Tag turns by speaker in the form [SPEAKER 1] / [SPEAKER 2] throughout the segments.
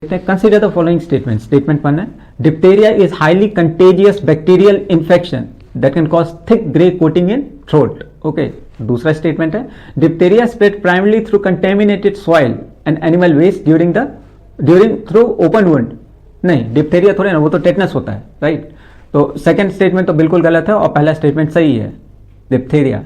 [SPEAKER 1] Consider the following statement. Statement 1 है, diphtheria is highly contagious bacterial infection that can cause thick grey coating in throat. Okay, दूसरा statement है, diphtheria spread primarily through contaminated soil and animal waste during through open wound. नहीं, diphtheria थोड़े ना, वो तो tetanus होता है, right. तो सेकंड स्टेटमेंट तो बिल्कुल गलत है और पहला स्टेटमेंट सही है। डिप्थेरिया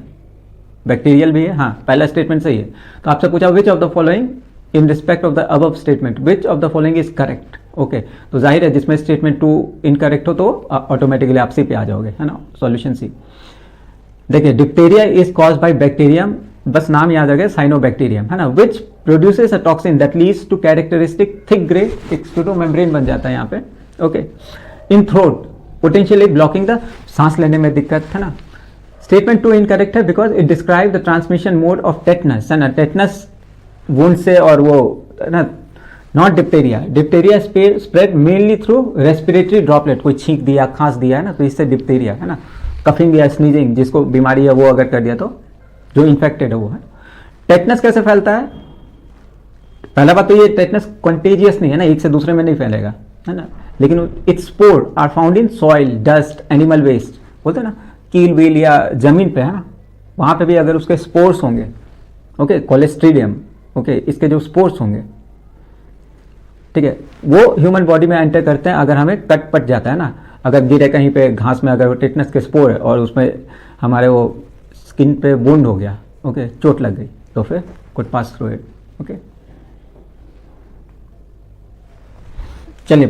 [SPEAKER 1] बैक्टीरियल भी है, हाँ, पहला स्टेटमेंट सही है। तो आपसे पूछा which of the following in respect of the above statement, which of the following is correct. Okay, तो जाहिर है जिसमें स्टेटमेंट 2 इनकरेक्ट हो तो ऑटोमेटिकली आप सी पे आ जाओगे, है ना, सॉल्यूशन सी। देखिए, diphtheria is caused by bacterium, बस नाम याद आ गया, साइनोबैक्टीरियम, है ना, which produces a toxin that leads to characteristic thick grey, एक स्यूडो मेम्ब्रेन बन जाता है यहाँ पे। Okay, in throat potentially blocking the, सांस लेने में दिक्कत, है ना। स्टेटमेंट 2 इनकरेक्ट है because it describe the transmission mode of tetanus, है ना, टेटनस वुंड से, और वो ना, not diphtheria. Diphtheria spread mainly through respiratory droplet, कोई छींक दिया, खांस दिया, है ना, तो इससे डिप्थेरिया, है ना। कफिंग या स्नीजिंग, जिसको बीमारी है वो अगर कर दिया तो जो इन्फेक्टेड है वो है। टेटनस कैसे फैलता है? पहला बात तो ये टेटनस कंटेजियस नहीं है ना, एक से दूसरे में नहीं फैलेगा, है ना, लेकिन it's spore are found in soil, dust, animal waste, बोलते हैं ना, कील वील या जमीन पे, है ना, वहां पे भी अगर उसके स्पोर्स होंगे, ओके, कोलेस्ट्रीडियम, ओके, इसके जो स्पोर्स होंगे, ठीक है, वो ह्यूमन बॉडी में एंटर करते हैं अगर हमें कट पट जाता है ना, अगर गिरे कहीं पे घास में, अगर टेटनस के स्पोर है और उसमें हमारे वो स्किन पे वुंड हो गया, ओके, चोट लग गई, तो फिर could pass through it. Okay, चलिए।